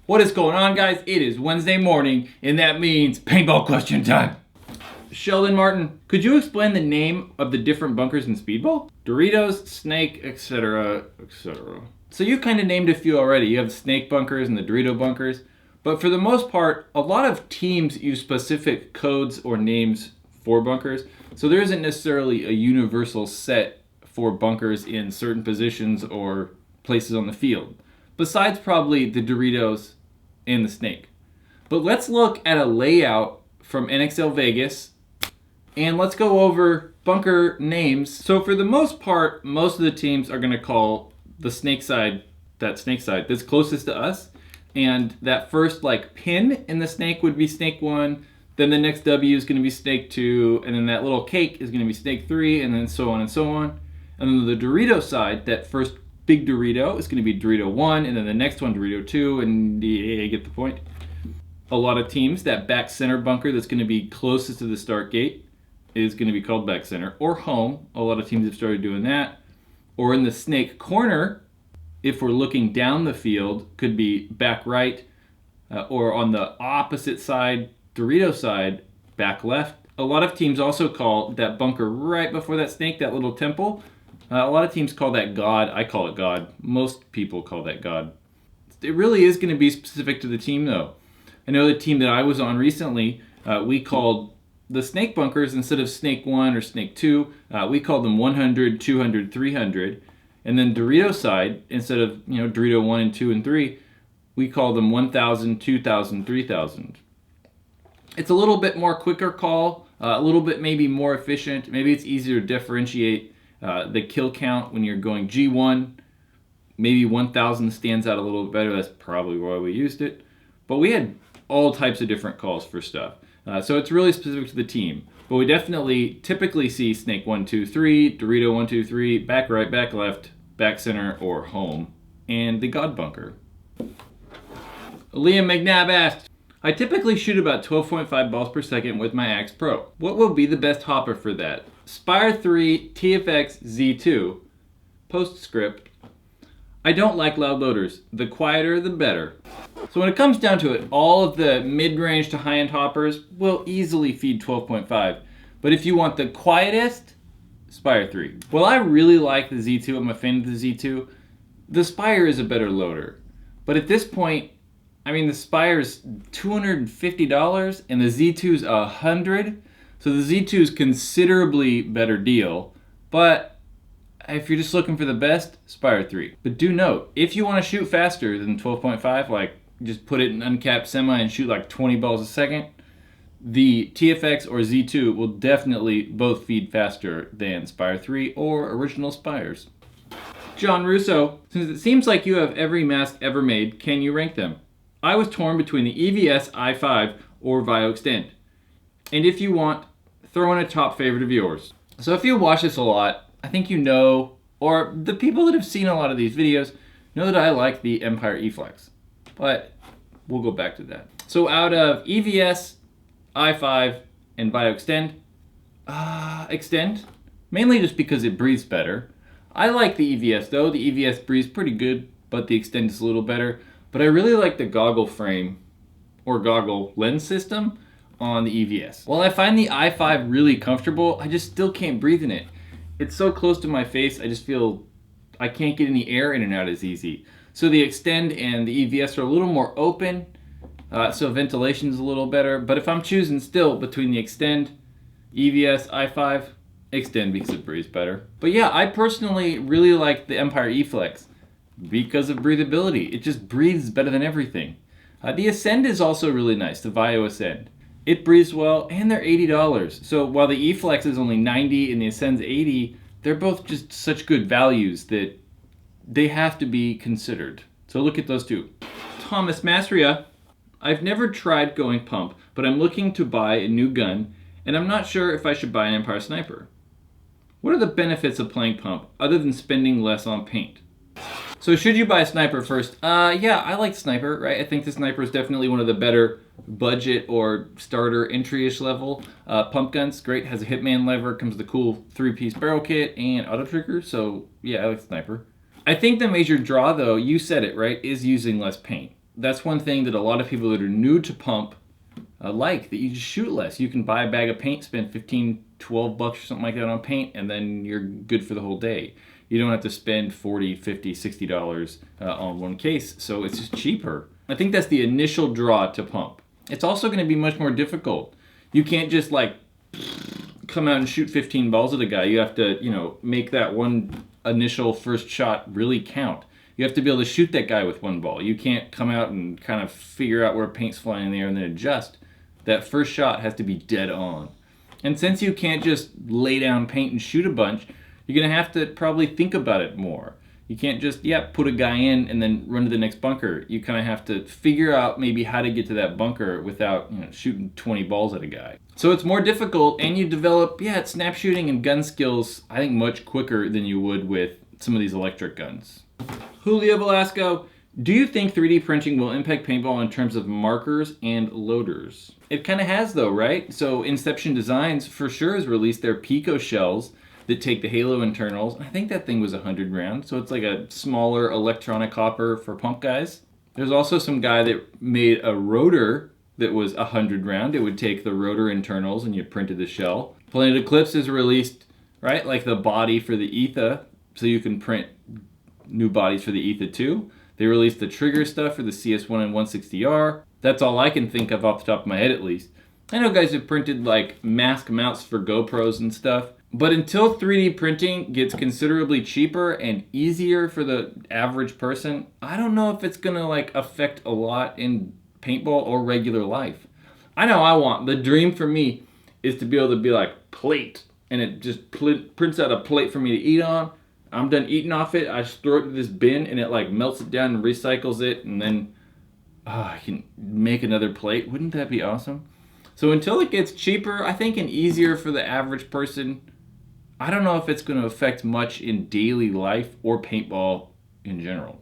What is going on, guys? It is Wednesday morning, and that means paintball question time. Sheldon Martin, could you explain the name of the different bunkers in speedball? Doritos, snake, etc., etc. So you kind of named a few already. You have the snake bunkers and the Dorito bunkers. But for the most part, a lot of teams use specific codes or names for bunkers. So there isn't necessarily a universal set for bunkers in certain positions or places on the field, besides probably the Doritos and the snake. But let's look at a layout from NXL Vegas, and let's go over bunker names. So for the most part, most of the teams are going to call the snake side that's closest to us, and that first like pin in the snake would be snake 1, then the next W is going to be snake 2, and then that little cake is going to be snake 3, and then so on and so on. And then the Dorito side, that first big Dorito is going to be Dorito 1, and then the next one Dorito 2, and you get the point. A lot of teams, that back center bunker that's going to be closest to the start gate is going to be called back center, or home. A lot of teams have started doing that. Or in the snake corner, if we're looking down the field, could be back right, or on the opposite side, Dorito side, back left. A lot of teams also call that bunker right before that snake, that little temple. A lot of teams call that God. I call it God. Most people call that God. It really is going to be specific to the team, though. I know the team that I was on recently, we called the snake bunkers, instead of snake 1 or snake 2, we called them 100, 200, 300. And then Dorito side, instead of Dorito 1 and 2 and 3, we call them 1,000, 2,000, 3,000. It's a little bit more quicker call, a little bit maybe more efficient. Maybe it's easier to differentiate the kill count when you're going G1. Maybe 1,000 stands out a little bit better. That's probably why we used it. But we had all types of different calls for stuff. So it's really specific to the team. But we definitely typically see snake 1, 2, 3, Dorito 1, 2, 3, back right, back left, back center, or home, and the God bunker. Liam McNabb asks, I typically shoot about 12.5 balls per second with my Axe Pro. What will be the best hopper for that? Spire 3 TFX Z2. Postscript. I don't like loud loaders. The quieter the better. So when it comes down to it, all of the mid-range to high-end hoppers will easily feed 12.5. But if you want the quietest, Spire 3. Well, I really like the Z2. I'm a fan of the Z2. The Spire is a better loader. But at this point, I mean, the Spire's $250 and the Z2's $100. So the Z2 is considerably better deal. But if you're just looking for the best, Spire 3. But do note, if you want to shoot faster than 12.5, like just put it in uncapped semi and shoot like 20 balls a second, the TFX or Z2 will definitely both feed faster than Spire 3 or original Spires. Jon Russo, since it seems like you have every mask ever made, can you rank them? I was torn between the EVS i5 or Vio Extend. And if you want, throw in a top favorite of yours. So if you watch this a lot, I think you know, or the people that have seen a lot of these videos, know that I like the Empire E-Flex. But we'll go back to that. So out of EVS, i5, and Vio Extend, Extend, mainly just because it breathes better. I like the EVS though. The EVS breathes pretty good, but the Extend is a little better. But I really like the goggle frame, or goggle lens system, on the EVS. While I find the i5 really comfortable, I just still can't breathe in it. It's so close to my face, I just feel I can't get any air in and out as easy. So the Extend and the EVS are a little more open, so ventilation's a little better. But if I'm choosing still between the Extend, EVS, i5, Extend because it breathes better. But yeah, I personally really like the Empire E-Flex because of breathability. It just breathes better than everything. The Ascend is also really nice, the Vio Ascend. It breathes well, and they're $80. So while the E-Flex is only $90 and the Ascend's $80, they're both just such good values that they have to be considered. So look at those two. Thomas Masseria, I've never tried going pump, but I'm looking to buy a new gun, and I'm not sure if I should buy an Empire Sniper. What are the benefits of playing pump, other than spending less on paint? So should you buy a sniper first? Yeah, I like sniper, right? I think the sniper is definitely one of the better budget or starter entry-ish level pump guns. Great, has a Hitman lever, comes with a cool 3-piece barrel kit and auto trigger. So yeah, I like sniper. I think the major draw though, you said it right, is using less paint. That's one thing that a lot of people that are new to pump that you just shoot less. You can buy a bag of paint, spend 15, 12 bucks or something like that on paint, and then you're good for the whole day. You don't have to spend 40, 50, 60 dollars on one case, so it's just cheaper. I think that's the initial draw to pump. It's also going to be much more difficult. You can't just like come out and shoot 15 balls at a guy. You have to, make that one initial first shot really count. You have to be able to shoot that guy with one ball. You can't come out and kind of figure out where paint's flying in the air and then adjust. That first shot has to be dead on. And since you can't just lay down paint and shoot a bunch, you're going to have to probably think about it more. You can't just, put a guy in and then run to the next bunker. You kind of have to figure out maybe how to get to that bunker without shooting 20 balls at a guy. So it's more difficult, and you develop, snap shooting and gun skills, I think, much quicker than you would with some of these electric guns. Julio Velasco, do you think 3D printing will impact paintball in terms of markers and loaders? It kind of has though, right? So Inception Designs for sure has released their Pico shells that take the Halo internals. I think that thing was 100 rounds, so it's like a smaller electronic hopper for pump guys. There's also some guy that made a rotor that was 100 round. It would take the rotor internals and you printed the shell. Planet Eclipse has released, right, like the body for the ETHA, so you can print new bodies for the ETHA 2. They released the trigger stuff for the CS1 and 160R. That's all I can think of off the top of my head, at least. I know guys have printed like mask mounts for GoPros and stuff, but until 3D printing gets considerably cheaper and easier for the average person, I don't know if it's gonna like affect a lot in paintball or regular life. I know the dream for me is to be able to be like plate, and it just prints out a plate for me to eat on. I'm done eating off it, I just throw it to this bin and it like melts it down and recycles it, and then I can make another plate. Wouldn't that be awesome? So until it gets cheaper, I think, and easier for the average person, I don't know if it's going to affect much in daily life or paintball in general.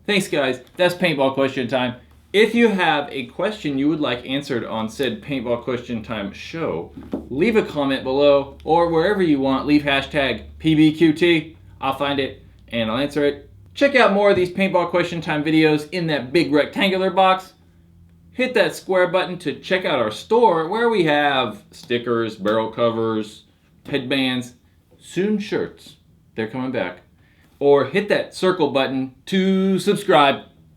Thanks guys, that's paintball question time. If you have a question you would like answered on said paintball question time show, leave a comment below, or wherever you want, leave hashtag PBQT. I'll find it and I'll answer it. Check out more of these paintball question time videos in that big rectangular box. Hit that square button to check out our store where we have stickers, barrel covers, headbands, soon shirts. They're coming back. Or hit that circle button to subscribe.